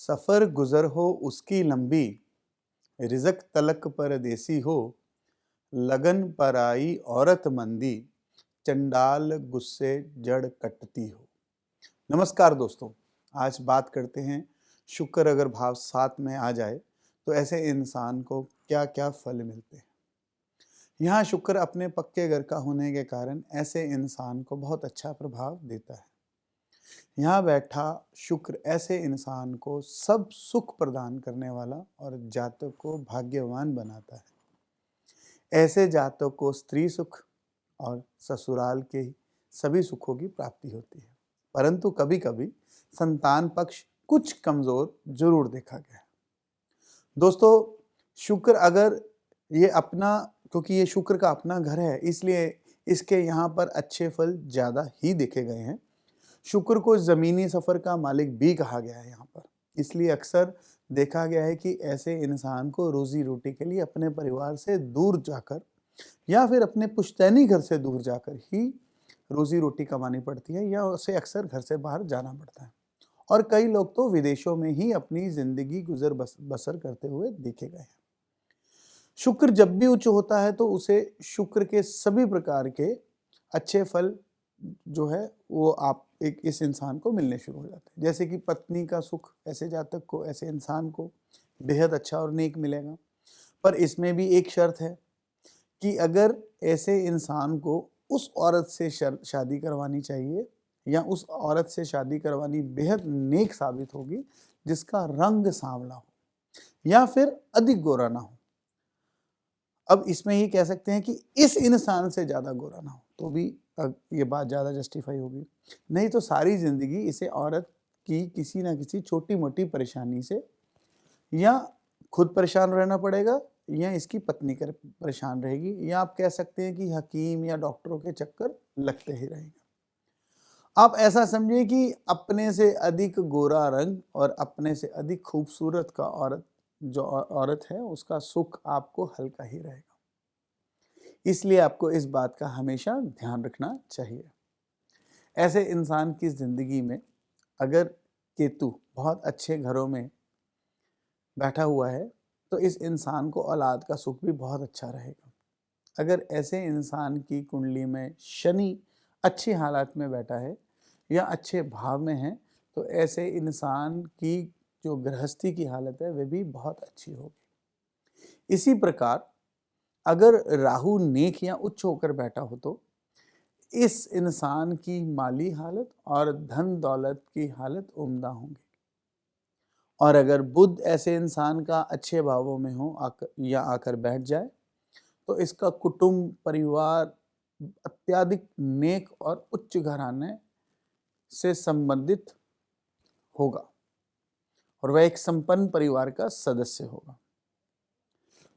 सफ़र गुज़र हो उसकी लंबी, रिज़्क तलक परदेसी हो, लगन पर आई औरत मंदी, चंडाल गुस्से जड़ कटती हो। नमस्कार दोस्तों, आज बात करते हैं शुक्र अगर भाव साथ में आ जाए तो ऐसे इंसान को क्या-क्या फल मिलते हैं। यहाँ शुक्र अपने पक्के घर का होने के कारण ऐसे इंसान को बहुत अच्छा प्रभाव देता है। यहाँ बैठा शुक्र ऐसे इंसान को सब सुख प्रदान करने वाला और जातक को भाग्यवान बनाता है। ऐसे जातक को स्त्री सुख और ससुराल के सभी सुखों की प्राप्ति होती है, परंतु कभी-कभी संतान पक्ष कुछ कमजोर जरूर देखा गया है। दोस्तों, शुक्र अगर ये अपना, क्योंकि ये शुक्र का अपना घर है, इसलिए इसके यहाँ पर अच्छे फल ज़्यादा ही देखे गए हैं। शुक्र को ज़मीनी सफ़र का मालिक भी कहा गया है यहाँ पर, इसलिए अक्सर देखा गया है कि ऐसे इंसान को रोज़ी रोटी के लिए अपने परिवार से दूर जाकर या फिर अपने पुश्तैनी घर से दूर जाकर ही रोज़ी रोटी कमानी पड़ती है, या उसे अक्सर घर से बाहर जाना पड़ता है। और कई लोग तो विदेशों में ही अपनी ज़िंदगी गुजर बसर करते हुए देखे गए हैं। शुक्र जब भी उच्च होता है तो उसे शुक्र के सभी प्रकार के अच्छे फल जो है वो आप एक इस इंसान को मिलने शुरू हो जाते हैं। जैसे कि पत्नी का सुख ऐसे जातक को, ऐसे इंसान को बेहद अच्छा और नेक मिलेगा। पर इसमें भी एक शर्त है कि अगर ऐसे इंसान को उस औरत से शादी करवानी चाहिए या उस औरत से शादी करवानी बेहद नेक साबित होगी जिसका रंग सांवला हो या फिर अधिक गोरा ना हो। अब इसमें ही कह सकते हैं कि इस इंसान से ज़्यादा गोरा ना हो तो भी ये बात ज़्यादा जस्टिफाई होगी। नहीं तो सारी ज़िंदगी इसे औरत की किसी ना किसी छोटी मोटी परेशानी से या खुद परेशान रहना पड़ेगा या इसकी पत्नी कर परेशान रहेगी, या आप कह सकते हैं कि हकीम या डॉक्टरों के चक्कर लगते ही रहेंगे। आप ऐसा समझिए कि अपने से अधिक गोरा रंग और अपने से अधिक खूबसूरत का औरत है उसका सुख आपको हल्का ही रहेगा। इसलिए आपको इस बात का हमेशा ध्यान रखना चाहिए। ऐसे इंसान की ज़िंदगी में अगर केतु बहुत अच्छे घरों में बैठा हुआ है तो इस इंसान को औलाद का सुख भी बहुत अच्छा रहेगा। अगर ऐसे इंसान की कुंडली में शनि अच्छी हालत में बैठा है या अच्छे भाव में है तो ऐसे इंसान की जो गृहस्थी की हालत है वह भी बहुत अच्छी होगी। इसी प्रकार अगर राहु नेक या उच्च होकर बैठा हो तो इस इंसान की माली हालत और धन दौलत की हालत उम्दा होंगी। और अगर बुध ऐसे इंसान का अच्छे भावों में हो या आकर बैठ जाए तो इसका कुटुंब परिवार अत्यधिक नेक और उच्च घराने से संबंधित होगा और वह एक संपन्न परिवार का सदस्य होगा।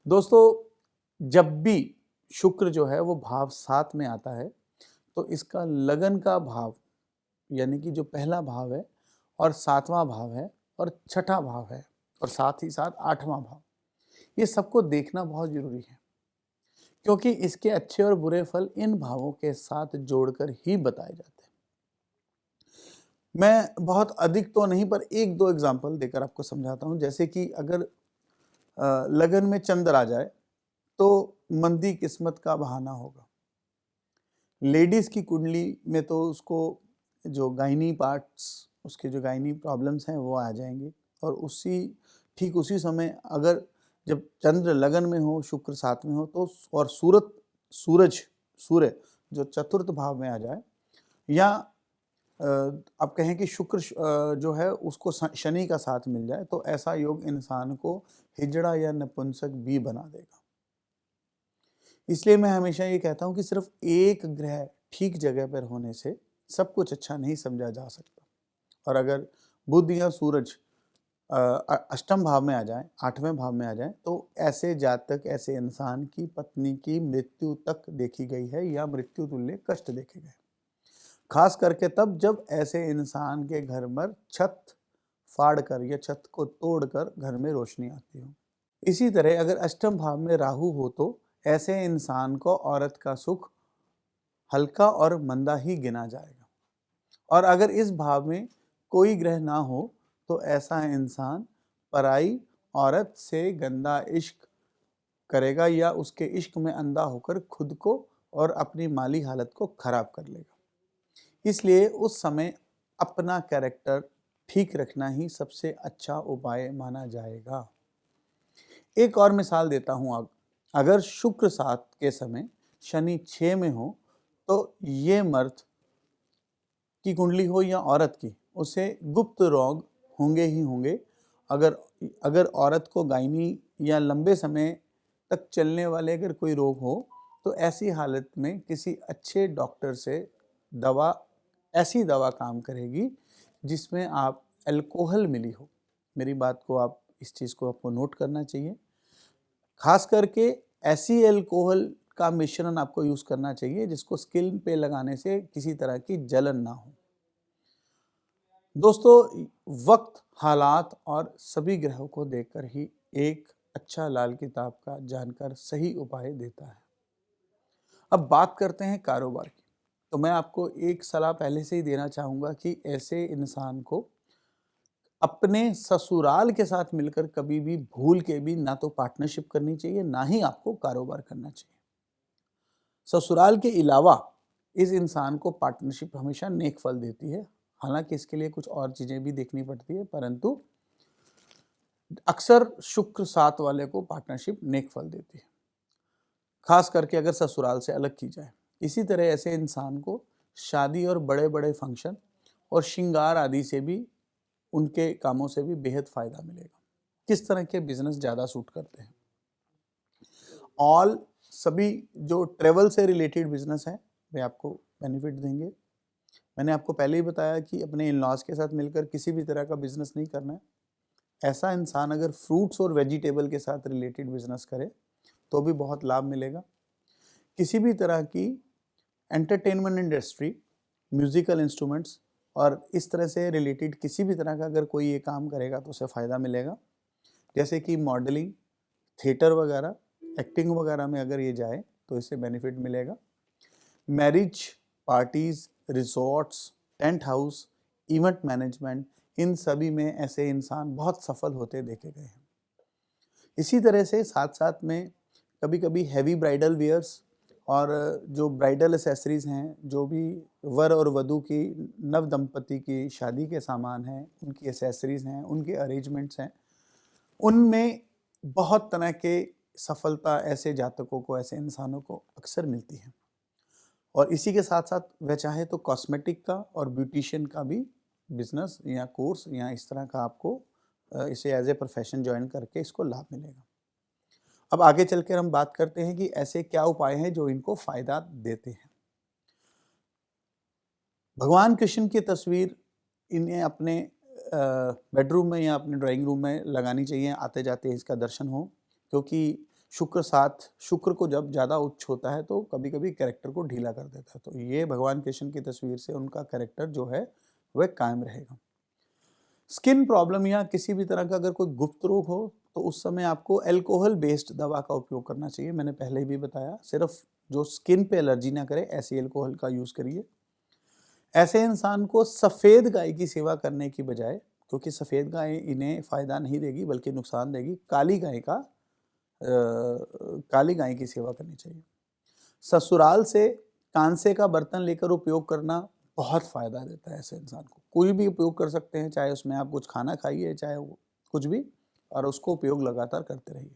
दोस्तों, जब भी शुक्र जो है वो भाव 7 में आता है तो इसका लगन का भाव यानी कि जो पहला भाव है और 7वां भाव है और 6ठा भाव है और साथ ही साथ 8वां भाव, ये सबको देखना बहुत जरूरी है, क्योंकि इसके अच्छे और बुरे फल इन भावों के साथ जोड़कर ही बताए जाते हैं। मैं बहुत अधिक तो नहीं पर एक दो एग्जाम्पल देकर आपको समझाता हूँ। जैसे कि अगर लगन में चंद्र आ जाए तो मंदी किस्मत का बहाना होगा। लेडीज की कुंडली में तो उसको जो गायनी पार्ट्स, उसके जो गायनी प्रॉब्लम्स हैं वो आ जाएंगी। और ठीक उसी समय अगर जब चंद्र लगन में हो, शुक्र 7 में हो तो और सूर्य जो चतुर्थ भाव में आ जाए, या आप कहें कि शुक्र जो है उसको शनि का साथ मिल जाए तो ऐसा योग इंसान को हिजड़ा या नपुंसक भी बना देगा। इसलिए मैं हमेशा ये कहता हूँ कि सिर्फ एक ग्रह ठीक जगह पर होने से सब कुछ अच्छा नहीं समझा जा सकता। और अगर बुध या सूरज अष्टम भाव में आ जाए, 8वें भाव में आ जाए तो ऐसे जातक, ऐसे इंसान की पत्नी की मृत्यु तक देखी गई है या मृत्यु तुल्य कष्ट देखे गए। खास करके तब जब ऐसे इंसान के घर पर छत फाड़कर या छत को तोड़कर घर में रोशनी आती हो। इसी तरह अगर अष्टम भाव में राहु हो तो ऐसे इंसान को औरत का सुख हल्का और मंदा ही गिना जाएगा। और अगर इस भाव में कोई ग्रह ना हो तो ऐसा इंसान पराई औरत से गंदा इश्क करेगा या उसके इश्क में अंधा होकर खुद को और अपनी माली हालत को खराब कर लेगा। इसलिए उस समय अपना कैरेक्टर ठीक रखना ही सबसे अच्छा उपाय माना जाएगा। एक और मिसाल देता हूं, अगर शुक्र 7 के समय शनि 6 में हो तो ये मर्द की कुंडली हो या औरत की, उसे गुप्त रोग होंगे ही होंगे। अगर औरत को गायनी या लंबे समय तक चलने वाले अगर कोई रोग हो तो ऐसी हालत में किसी अच्छे डॉक्टर से ऐसी दवा काम करेगी जिसमें आप अल्कोहल मिली हो। मेरी बात को आप इस चीज़ को आपको नोट करना चाहिए। खास करके ऐसी अल्कोहल का मिश्रण आपको यूज़ करना चाहिए जिसको स्किन पे लगाने से किसी तरह की जलन ना हो। दोस्तों, वक्त, हालात और सभी ग्रहों को देखकर ही एक अच्छा लाल किताब का जानकर सही उपाय देता है। अब बात करते हैं कारोबार की। तो मैं आपको एक सलाह पहले से ही देना चाहूँगा कि ऐसे इंसान को अपने ससुराल के साथ मिलकर कभी भी भूल के भी ना तो पार्टनरशिप करनी चाहिए, ना ही आपको कारोबार करना चाहिए। ससुराल के अलावा इस इंसान को पार्टनरशिप हमेशा नेक फल देती है। हालांकि इसके लिए कुछ और चीज़ें भी देखनी पड़ती है, परंतु अक्सर शुक्र 7 वाले को पार्टनरशिप नेक फल देती है, खास करके अगर ससुराल से अलग की जाए। इसी तरह ऐसे इंसान को शादी और बड़े बड़े फंक्शन और श्रृंगार आदि से भी, उनके कामों से भी बेहद फायदा मिलेगा। किस तरह के बिजनेस ज़्यादा सूट करते हैं? सभी जो ट्रेवल से रिलेटेड बिजनेस है वे आपको बेनिफिट देंगे। मैंने आपको पहले ही बताया कि अपने इन लॉज के साथ मिलकर किसी भी तरह का बिजनेस नहीं करना है। ऐसा इंसान अगर फ्रूट्स और वेजिटेबल के साथ रिलेटेड बिजनेस करे तो भी बहुत लाभ मिलेगा। किसी भी तरह की एंटरटेनमेंट इंडस्ट्री, म्यूजिकल इंस्ट्रूमेंट्स और इस तरह से रिलेटेड किसी भी तरह का अगर कोई ये काम करेगा तो उसे फ़ायदा मिलेगा। जैसे कि मॉडलिंग, थिएटर वगैरह, एक्टिंग वगैरह में अगर ये जाए तो इससे बेनिफिट मिलेगा। Marriage, parties, resorts, tent house, event management, इन सभी में ऐसे इंसान बहुत सफल होते देखे गए हैं। इसी तरह से साथ साथ में कभी कभी हैवी ब्राइडल वेयर्स और जो ब्राइडल एसेसरीज़ हैं, जो भी वर और वधू की, नव दंपति की शादी के सामान हैं, उनकी एसेसरीज़ हैं, उनके अरेंजमेंट्स हैं, उनमें बहुत तरह के सफलता ऐसे जातकों को, ऐसे इंसानों को अक्सर मिलती है। और इसी के साथ साथ वह चाहे तो कॉस्मेटिक का और ब्यूटिशियन का भी बिजनेस या कोर्स या इस तरह का आपको इसे एज ए प्रोफेशन ज्वाइन करके इसको लाभ मिलेगा। अब आगे चलकर हम बात करते हैं कि ऐसे क्या उपाय हैं जो इनको फायदा देते हैं। भगवान कृष्ण की तस्वीर इन्हें अपने बेडरूम में या अपने ड्राइंग रूम में लगानी चाहिए, आते जाते इसका दर्शन हो। क्योंकि शुक्र को जब ज़्यादा उच्च होता है तो कभी कभी कैरेक्टर को ढीला कर देता है। तो ये भगवान कृष्ण की तस्वीर से उनका कैरेक्टर जो है वह कायम रहेगा। स्किन प्रॉब्लम या किसी भी तरह का अगर कोई गुप्त रोग हो तो उस समय आपको अल्कोहल बेस्ड दवा का उपयोग करना चाहिए। मैंने पहले भी बताया, सिर्फ जो स्किन पे एलर्जी ना करे ऐसी अल्कोहल का यूज़ करिए। ऐसे इंसान को सफ़ेद गाय की सेवा करने की बजाय, क्योंकि सफ़ेद गाय इन्हें फ़ायदा नहीं देगी बल्कि नुकसान देगी, काली गाय की सेवा करनी चाहिए। ससुराल से कांसे का बर्तन लेकर उपयोग करना बहुत फ़ायदा देता है ऐसे इंसान को। कोई भी उपयोग कर सकते हैं, चाहे उसमें आप कुछ खाना खाइए, चाहे कुछ भी, और उसको उपयोग लगातार करते रहिए।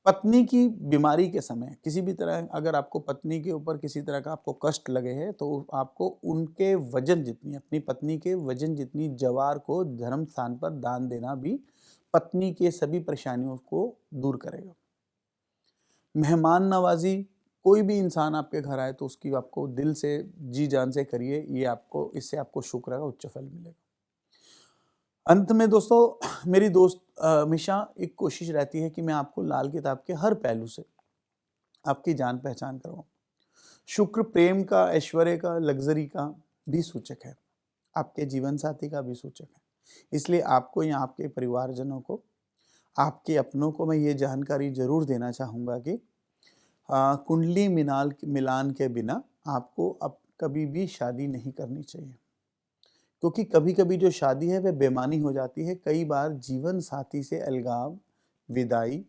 पत्नी की बीमारी के समय किसी भी तरह अगर आपको पत्नी के ऊपर किसी तरह का आपको कष्ट लगे है तो आपको उनके वजन जितनी, अपनी पत्नी के वजन जितनी जवार को धर्म स्थान पर दान देना भी पत्नी के सभी परेशानियों को दूर करेगा। मेहमान नवाजी, कोई भी इंसान आपके घर आए तो उसकी आपको दिल से, जी जान से करिए, इससे आपको शुक्र का उच्च फल मिलेगा। अंत में दोस्तों, मेरी दोस्त हमेशा एक कोशिश रहती है कि मैं आपको लाल किताब के हर पहलू से आपकी जान पहचान करवाऊं। शुक्र प्रेम का, ऐश्वर्य का, लग्जरी का भी सूचक है, आपके जीवन साथी का भी सूचक है। इसलिए आपको या आपके परिवारजनों को, आपके अपनों को मैं ये जानकारी जरूर देना चाहूँगा कि कुंडली मिलान के बिना आपको अब कभी भी शादी नहीं करनी चाहिए। क्योंकि कभी-कभी जो शादी है वह बेईमानी हो जाती है। कई बार जीवन साथी से अलगाव, विदाई,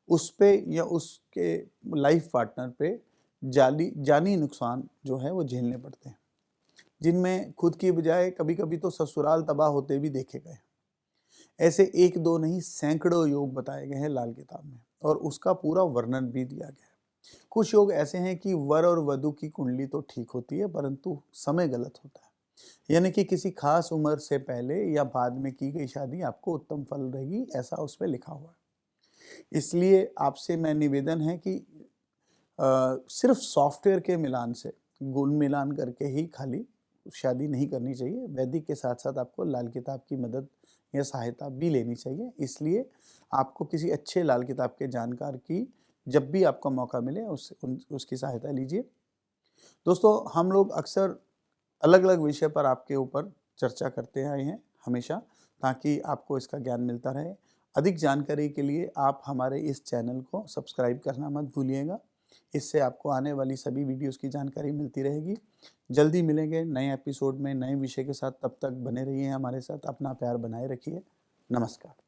उस पे या उसके लाइफ पार्टनर पे जानी नुकसान जो है वो झेलने पड़ते हैं, जिनमें खुद की बजाय कभी-कभी तो ससुराल तबाह होते भी देखे गए। ऐसे 1-2 नहीं सैकड़ों योग बताए गए हैं लाल किताब में और उसका पूरा वर्णन भी दिया गया है। कुछ योग ऐसे हैं कि वर और वधू की कुंडली तो ठीक होती है परंतु समय गलत होता है। यानी कि किसी खास उम्र से पहले या बाद में की गई शादी आपको उत्तम फल रहेगी, ऐसा उसमें लिखा हुआ है। इसलिए आपसे मैं निवेदन है कि सिर्फ सॉफ्टवेयर के मिलान से, गुण मिलान करके ही खाली शादी नहीं करनी चाहिए। वैदिक के साथ-साथ आपको लाल किताब की मदद या सहायता भी लेनी चाहिए। इसलिए आपको किसी अच्छे लाल किताब के जानकार की जब भी आपको मौका मिले उसकी सहायता लीजिए। दोस्तों, हम लोग अक्सर अलग-अलग विषय पर आपके ऊपर चर्चा करते आए हैं हमेशा, ताकि आपको इसका ज्ञान मिलता रहे। अधिक जानकारी के लिए आप हमारे इस चैनल को सब्सक्राइब करना मत भूलिएगा। इससे आपको आने वाली सभी वीडियोज़ की जानकारी मिलती रहेगी। जल्दी मिलेंगे नए एपिसोड में नए विषय के साथ, तब तक बने रहिए हमारे साथ, अपना प्यार बनाए रखिए। नमस्कार।